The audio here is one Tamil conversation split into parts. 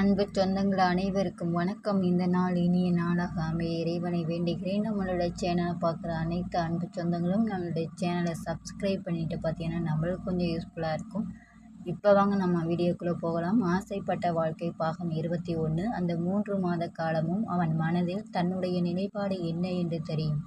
அன்பு சொந்தங்கள் அனைவருக்கும் வணக்கம். இந்த நாள் இனிய நாளாக அமைய இறைவனை வேண்டுகிறேன். நம்மளுடைய சேனலை பார்க்குற அனைத்து அன்பு சொந்தங்களும் நம்மளுடைய சேனலை சப்ஸ்கிரைப் பண்ணிட்டு பார்த்தீங்கன்னா நம்மளுக்கு கொஞ்சம் யூஸ்ஃபுல்லாக இருக்கும். இப்போ வாங்க நம்ம வீடியோக்குள்ளே போகலாம். ஆசைப்பட்ட வாழ்க்கை பாகம் 21. அந்த 3 மாத காலமும் அவன் மனதில் தன்னுடைய நிலைப்பாடு என்ன என்று தெரியும்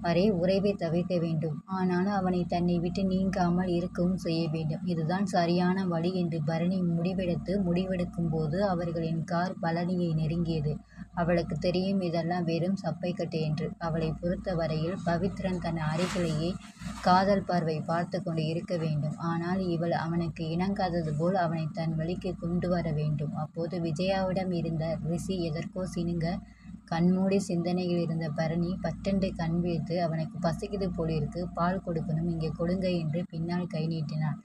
வரை உறவை தவிர்க்க வேண்டும். ஆனால் அவனை தன்னை விட்டு நீங்காமல் இருக்கவும் செய்ய வேண்டும். இதுதான் சரியான வழி என்று பரணி முடிவெடுக்கும் போது அவர்களின் கார் பழனியை நெருங்கியது. அவளுக்கு தெரியும் இதெல்லாம் வெறும் சப்பைக்கட்டு என்று. அவளை பொறுத்த வரையில் பவித்ரன் தன் அருகிலேயே காதல் பார்வை பார்த்து கொண்டு இருக்க வேண்டும். ஆனால் இவள் அவனுக்கு இணங்காதது போல் அவனை தன் வழிக்கு கொண்டு வர வேண்டும். அப்போது விஜயாவிடம் இருந்த ரிஷி எதற்கோ சினுங்க கண்மூடி சிந்தனையில் இருந்த பரணி பட்டென்று கண் விழித்து, அவனுக்கு பசிக்குது போலிருக்கு, பால் கொடுக்கணும், இங்கே கொடுங்க என்று பின்னால் கை நீட்டினாள்.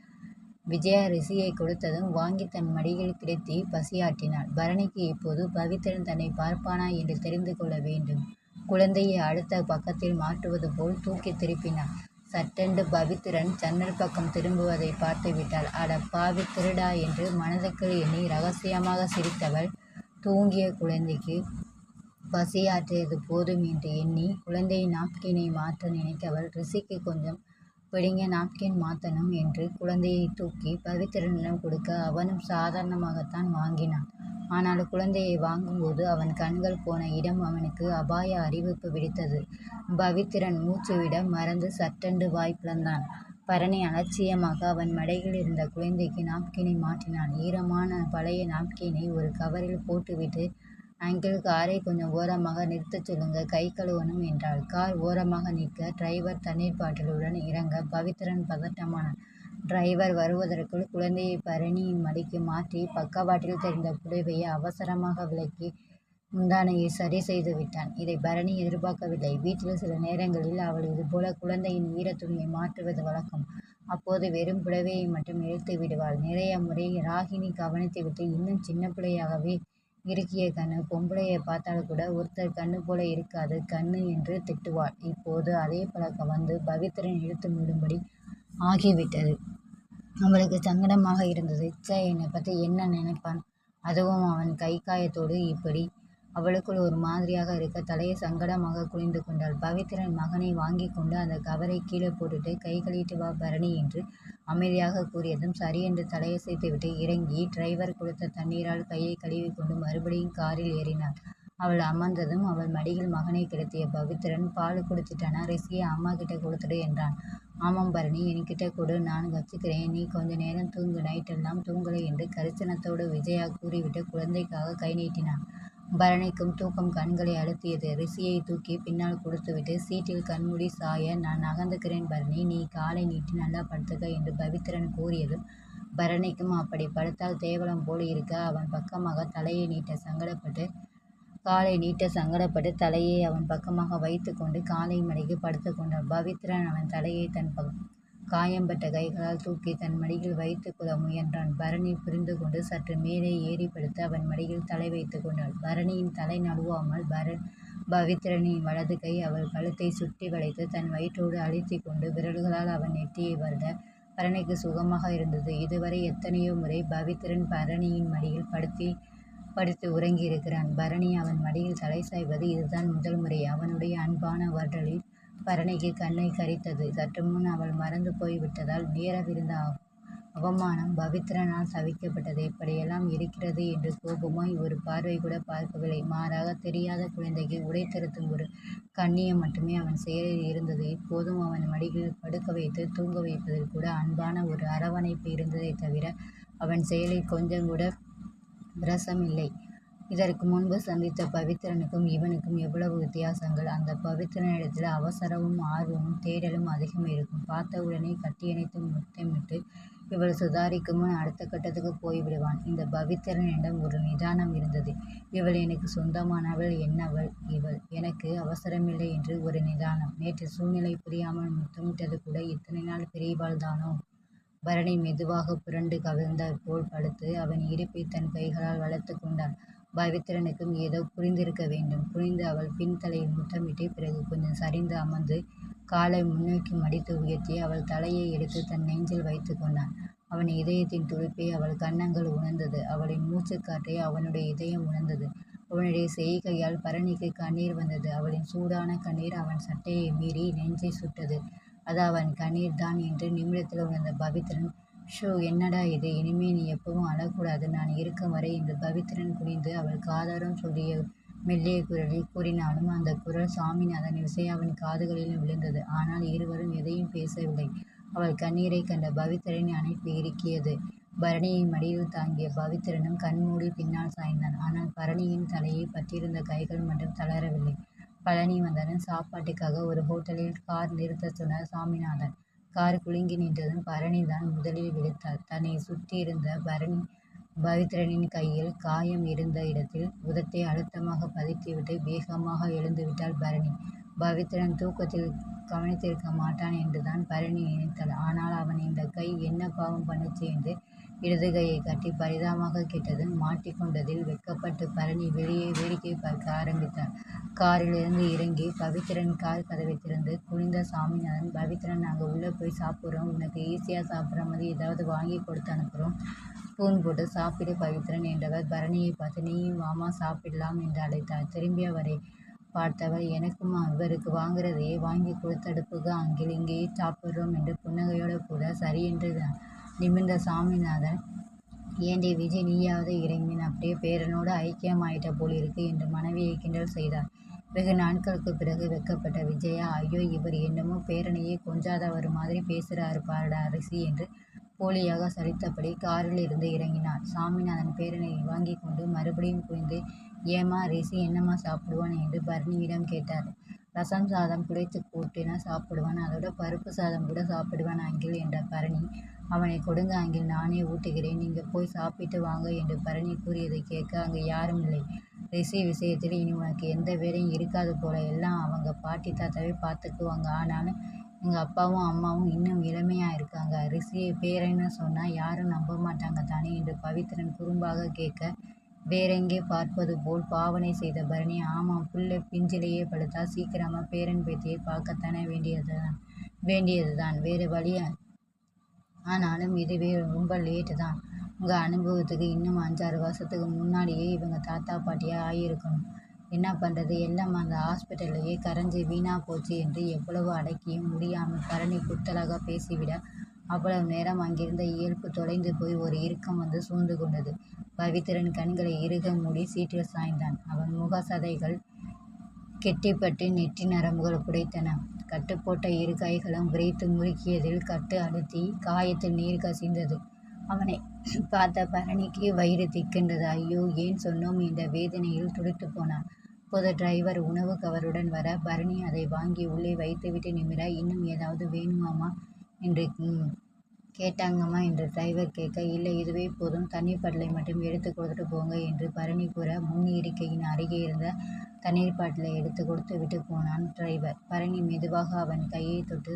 விஜயா ரிஷியை கொடுத்ததும் வாங்கி தன் மடியில் கிடத்தி பசியாற்றினாள். பரணிக்கு இப்போது பவித்ரன் தன்னை பார்ப்பானா என்று தெரிந்து கொள்ள வேண்டும். குழந்தையை அடுத்த பக்கத்தில் மாற்றுவது போல் தூக்கி திருப்பினாள். சட்டென்று பவித்ரன் ஜன்னல் பக்கம் திரும்புவதை பார்த்து விட்டாள். அட பாவி திருடா என்று மனதுக்குள் எண்ணி ரகசியமாக சிரித்தவள் தூங்கிய குழந்தைக்கு பசியாற்றியது போதும் என்று எண்ணி குழந்தையை நாப்கினை மாற்ற நினைத்தவள் ரிஷிக்கு கொஞ்சம் பிடிங்க நாப்கின் மாற்றணும் என்று குழந்தையை தூக்கி பவித்ரனிடம் கொடுக்க அவனும் சாதாரணமாகத்தான் வாங்கினான். ஆனால் குழந்தையை வாங்கும்போது அவன் கண்கள் போன இடம் அவனுக்கு அபாய அறிவிப்பு விடுத்தது. பவித்ரன் மூச்சு விட மறந்து சட்டென்று வாய் பிளந்தான். பரணி அலட்சியமாக அவன் மடையில் இருந்த குழந்தைக்கு நாப்கினை மாற்றினான். ஈரமான பழைய நாப்கினை ஒரு கவரில் போட்டுவிட்டு, அங்கிள் காரை கொஞ்சம் ஓரமாக நிறுத்தச் சொல்லுங்க, கை கழுவணும் என்றாள். கார் ஓரமாக நிற்க டிரைவர் தண்ணீர் பாட்டிலுடன் இறங்க பவித்ரன் பதட்டமானான். டிரைவர் வருவதற்குள் குழந்தையை பரணியின் மடிக்கு மாற்றி பக்கவாட்டில் தெரிந்த புடவையை அவசரமாக விலக்கி முந்தானையை சரி செய்து விட்டான். இதை பரணி எதிர்பார்க்கவில்லை. வீட்டில் சில நேரங்களில் அவள் இதுபோல குழந்தையின் ஈரத்துணியை மாற்றுவது வழக்கம். அப்போது வெறும் புடவையை மட்டும் இழுத்து விடுவாள். நிறைய முறை ராகினி கவனித்துவிட்டு, இன்னும் சின்ன பிள்ளையாகவே இருக்கிய கண்ணு, பொம்பளையை பார்த்தால் கூட ஒருத்தர் கண்ணு போல இருக்காது கண்ணு என்று திட்டுவாள். இப்போது அதே பழக்கம் வந்து பவித்ரன் இழுத்து மூடும்படி ஆகிவிட்டது. அவளுக்கு சங்கடமாக இருந்தது. என்னை பற்றி என்ன நினைப்பான், அதுவும் அவன் கை காயத்தோடு இப்படி. அவளுக்குள் ஒரு மாதிரியாக இருக்க தலையை சங்கடமாக குனிந்து கொண்டாள். பவித்ரன் மகனை வாங்கி கொண்டு அந்த கவரை கீழே போட்டுட்டு கை கழிட்டு வா பரணி என்று அமைதியாக கூறியதும் சரி என்று தலையசைத்துவிட்டு இறங்கி டிரைவர் கொடுத்த தண்ணீரால் கையை கழுவி கொண்டு மறுபடியும் காரில் ஏறினாள். அவள் அமர்ந்ததும் அவள் மடியில் மகனை கிடத்திய பவித்ரன், பால் குடிச்சிட்டானா, ரிஷியை அம்மா கிட்ட கொடுத்துடு என்றான். ஆமாம் பரணி, என்கிட்ட கொடு, நான் வச்சுக்கிறேன், நீ கொஞ்ச நேரம் தூங்கு, நைட்டெல்லாம் தூங்கலை என்று கரிசனத்தோடு விஜயா கூறிவிட்டு குழந்தைக்காக கை நீட்டினான். பரணிக்கும் தூக்கம் கண்களை அழுத்தியது. ரிஷியை தூக்கி பின்னால் கொடுத்துவிட்டு சீட்டில் கண்மூடி சாய, நான் நகர்ந்துக்கிறேன் பரணி, நீ காலை நீட்டி நல்லா படுத்துக்க என்று பவித்ரன் கூறியதும் பரணிக்கும் அப்படி படுத்தால் தேவலம் போல் இருக்க அவன் பக்கமாக தலையை நீட்ட சங்கடப்பட்டு தலையை அவன் பக்கமாக வைத்து கொண்டு காலை மடிக்கு படுத்து கொண்டான். பவித்ரன் அவன் தலையை தன் காயம்பட்ட கைகளால் தூக்கி தன் மடியில் வைத்து கொள்ள முயன்றான். பரணி புரிந்து கொண்டு சற்று மேலே ஏறி படுத்து அவன் மடியில் தலை வைத்து கொண்டாள். பரணியின் தலை நழுவாமல் பவித்ரனின் வலது கை அவள் கழுத்தை சுற்றி வளைத்து தன் வயிற்றோடு அழுத்தி கொண்டு விரல்களால் அவன் நெற்றியை வருட பரணிக்கு சுகமாக இருந்தது. இதுவரை எத்தனையோ முறை பவித்ரன் பரணியின் மடியில் படுத்து உறங்கியிருக்கிறான். பரணி அவன் மடியில் தலை சாய்வது இதுதான் முதல் முறை. அவனுடைய அன்பான வருடலில் பரணிக்கு கண்ணை கரித்தது. சற்று முன் அவள் மறந்து போய்விட்டதால் நேரவிருந்த அவமானம் பவித்ரனால் சவிக்கப்பட்டது. இப்படியெல்லாம் இருக்கிறது என்று கோபமாய் ஒரு பார்வை கூட பார்க்கவில்லை. மாறாக தெரியாத குழந்தைக்கு உடை திருத்தும் ஒரு கண்ணியம் மட்டுமே அவன் செயலில் இருந்தது. இப்போதும் அவன் மடியில் படுக்க வைத்து தூங்க வைப்பதில் கூட அன்பான ஒரு அரவணைப்பு இருந்ததை தவிர அவன் செயலில் கொஞ்சம் கூட விரசமில்லை. இதற்கு முன்பு சந்தித்த பவித்ரனுக்கும் இவனுக்கும் எவ்வளவு வித்தியாசங்கள். அந்த பவித்ரனிடத்தில் அவசரமும் ஆர்வமும் தேடலும் அதிகம் இருக்கும். பார்த்தவுடனே கட்டியணைத்து முத்தமிட்டு இவள் சுதாரிக்கும் முன் அடுத்த கட்டத்துக்கு போய்விடுவான். இந்த பவித்ரனிடம் ஒரு நிதானம் இருந்தது. இவள் எனக்கு சொந்தமானவள், என்னவள் இவள், எனக்கு அவசரமில்லை என்று ஒரு நிதானம். நேற்று சூழ்நிலை புரியாமல் முத்தமிட்டது கூட இத்தனை நாள் பிரிவாள் தானோ. பரணி மெதுவாக புரண்டு கவிழ்ந்தாற் போல் படுத்து அவன் இடுப்பை தன் கைகளால் வளர்த்து கொண்டான். பவித்ரனுக்கும் ஏதோ புரிந்திருக்க வேண்டும். புரிந்து அவள் பின் தலையில் முத்தமிட்டு பிறகு கொஞ்சம் சரிந்து அமர்ந்து காலை முன்னோக்கி மடித்து உயர்த்தி அவள் தலையை எடுத்து தன் நெஞ்சில் வைத்து கொண்டான். அவன் இதயத்தின் துடிப்பை அவள் கன்னங்கள் உணர்ந்தது. அவளின் மூச்சுக்காற்றை அவனுடைய இதயம் உணர்ந்தது. அவனுடைய செய்கையால் பரணிக்கு கண்ணீர் வந்தது. அவளின் சூடான கண்ணீர் அவன் சட்டையை மீறி நெஞ்சை சுட்டது. அது அவன் கண்ணீர் தான் என்று நிமிடத்தில் உணர்ந்த பவித்ரன், ஷோ என்னடா இது, இனிமே நீ எப்பவும் அழக்கூடாது, நான் இருக்கும் வரை என்று பவித்ரன் குனிந்து அவள் காதாரம் சொல்லிய மெல்லிய குரலில் கூறினாலும் அந்த குரல் சாமிநாதன் விசையாவின் காதுகளிலும் விழுந்தது. ஆனால் இருவரும் எதையும் பேசவில்லை. அவள் கண்ணீரை கண்ட பவித்ரனின் அணைப்பு இறுக்கியது. பரணியை மடியில் தாங்கிய பவித்ரனும் கண்மூடி பின்னால் சாய்ந்தான். ஆனால் பரணியின் தலையை பற்றியிருந்த கைகள் மட்டும் தளரவில்லை. பழனி வந்ததும் சாப்பாட்டுக்காக ஒரு ஹோட்டலில் கார் நிறுத்த சொன்னார் சாமிநாதன். கார் குலுங்கி நின்றதும் பரணி தான் முதலில் விழித்தாள். தன்னை சுற்றியிருந்த பவித்ரனின் கையில் காயம் இருந்த இடத்தில் உதட்டை அழுத்தமாக பதித்துவிட்டு வேகமாக எழுந்துவிட்டாள் பரணி. பவித்ரன் தூக்கத்தில் கவனித்திருக்க மாட்டான் என்றுதான் பரணி நினைத்தாள். ஆனால் அவன் இந்த கை என்ன பாவம் பண்ணுச்சு என்று இடது கையை கட்டி பரிதாபமாக கேட்டதும் மாட்டிக்கொண்டதில் வெட்கப்பட்டு பரணி வெளியே வேடிக்கை பார்க்க ஆரம்பித்தாள். காரிலிருந்து இறங்கி பவித்ரன் கார் கதவை திறந்து குனிந்த சாமிநாதன், பவித்ரன், நாங்கள் உள்ளே போய் சாப்பிட்றோம், உனக்கு ஈஸியாக சாப்பிட்ற மாதிரி ஏதாவது வாங்கி கொடுத்து அனுப்புகிறோம், ஸ்பூன் போட்டு சாப்பிடு பவித்ரன் என்றவர் பரணியை பார்த்து, நீயும் வாமா சாப்பிடலாம் என்று அழைத்தார். திரும்பி அவரை பார்த்தவர், எனக்குமா, இவருக்கு வாங்குறதையே வாங்கி கொடுத்தடுப்புக்கு அங்கில் இங்கேயே சாப்பிட்றோம் என்று புன்னகையோடு கூட சரி என்று நிமிர்ந்த சாமிநாதன், ஏண்டி விஜய், நீயாவது இறங்கின், அப்படியே பேரனோடு ஐக்கியமாயிட்ட போலிருக்கு என்று மனைவியை கிண்டல் செய்தார். வெகு நாட்களுக்கு பிறகு வெட்கப்பட்ட விஜயா, ஐயோ, இவர் என்னமோ பேரனையே கொஞ்சாதவர் மாதிரி பேசுகிறாரு பாருடா ரிஷி என்று போலியாக சலித்தபடி காரில் இருந்து இறங்கினார். சாமிநாதன் பேரனை வாங்கி கொண்டு மறுபடியும் குனிந்து, ஏமா ரிஷி என்னம்மா சாப்பிடுவான் என்று பரணியிடம் கேட்டார். ரசம் சாதம் குடைத்து கூட்டினா சாப்பிடுவான், அதோட பருப்பு சாதம் கூட சாப்பிடுவான் அங்கிள் என்ற பரணி. அவனை கொடுங்க அங்கிள், நானே ஊட்டுகிறேன், நீங்கள் போய் சாப்பிட்டு வாங்க என்று பரணி கூறியதை கேட்க அங்கு யாரும் இல்லை. ரிஷி விஷயத்தில் இனி உனக்கு எந்த வேலையும் இருக்காது போல, எல்லாம் அவங்க பாட்டி தாத்தாவே பார்த்துக்குவாங்க. ஆனாலும் எங்கள் அப்பாவும் அம்மாவும் இன்னும் இளமையாக இருக்காங்க. ரிஷியை பேரன்னு சொன்னால் யாரும் நம்ப மாட்டாங்க தானே என்று பவித்ரன் குறும்பாக கேட்க, வேறெங்கே பார்ப்பது போல் பாவனை செய்த பரணி, ஆமாம், புள்ள பிஞ்சிலேயே படுத்தா சீக்கிரமாக பேரன் பேத்தியை பார்க்கத்தானே வேண்டியதுதான், வேறு வழியா? ஆனாலும் இதுவே ரொம்ப லேட்டு தான். உங்கள் அனுபவத்துக்கு இன்னும் 5-6 வருஷத்துக்கு முன்னாடியே இவங்க தாத்தா பாட்டியாக ஆகியிருக்கணும். என்ன பண்ணுறது, எல்லாம் அந்த ஹாஸ்பிட்டல்லையே கரைஞ்சி வீணா போச்சு என்று எவ்வளவு அடக்கியும் முடியாமல் பரணி குத்தலாக பேசிவிட அவ்வளவு நேரம் அங்கிருந்த இயல்பு தொலைந்து போய் ஒரு இறுக்கம் வந்து சூழ்ந்து கொண்டது. பவித்ரன் கண்களை இறுக மூடி சீட்டில் சாய்ந்தான். அவன் முக சதைகள் கெட்டிப்பட்டு நெற்றி நரம்புகள் புடைத்தன. கட்டுப்போட்ட இரு கைகளும் விரைத்து முறுக்கியதில் கட்டு அழுத்தி காயத்தில் நீர் கசிந்தது. அவனை பார்த்த பரணிக்கு வயிறு திக்கின்றது. ஐயோ, ஏன் சொன்னோம் என்ற வேதனையில் துடித்து போனான். அப்போது டிரைவர் உணவு கவருடன் வர பரணி அதை வாங்கி உள்ளே வைத்துவிட்டு நிமிர, இன்னும் ஏதாவது வேணுமாமா என்று கேட்டாங்கம்மா என்று டிரைவர் கேட்க, இல்லை, இதுவே போதும், தண்ணீர் பாட்டிலை மட்டும் எடுத்து கொடுத்துட்டு போங்க என்று பரணி கூற முன் இருக்கையின் அருகே இருந்த தண்ணீர் பாட்டிலை எடுத்து கொடுத்து விட்டு போனான் டிரைவர். பரணி மெதுவாக அவன் கையை தொட்டு,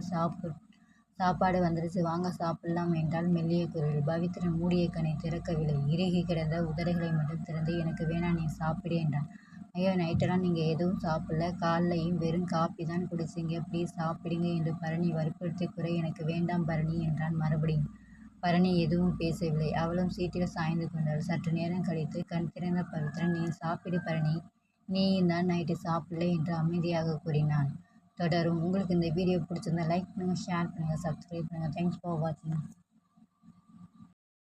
சாப்பாடு வந்துருச்சு, வாங்க சாப்பிடலாம் என்றால் மெல்லிய குரலில். பவித்ரன் மூடிய கண்ணை திறக்கவில்லை. இறுகி கிடந்த உதடுகளை மட்டும் திறந்து, எனக்கு வேணாம், நீ சாப்பிடு என்றான். ஐயோ, நைட்டெல்லாம் நீங்கள் எதுவும் சாப்பிடல, காலையும் வெறும் காப்பி தான் குடிச்சிங்க, ப்ளீஸ் சாப்பிடுங்க என்று பரணி வற்புறுத்தி கூற, எனக்கு வேண்டாம் பரணி என்றான் மறுபடியும். பரணி எதுவும் பேசவில்லை. அவளும் சீட்டில் சாய்ந்து கொண்டாள். சற்று நேரம் கழித்து கண் திறந்த பவித்ரன், நீ சாப்பிடு பரணி, நீயும் தான் நைட்டு சாப்பிடல என்று அமைதியாக கூறினான். தொடரும். உங்களுக்கு இந்த வீடியோ பிடிச்சிருந்தா லைக் பண்ணுங்கள், ஷேர் பண்ணுங்கள், சப்ஸ்கிரைப் பண்ணுங்கள். தேங்க்ஸ் ஃபார் வாட்சிங்.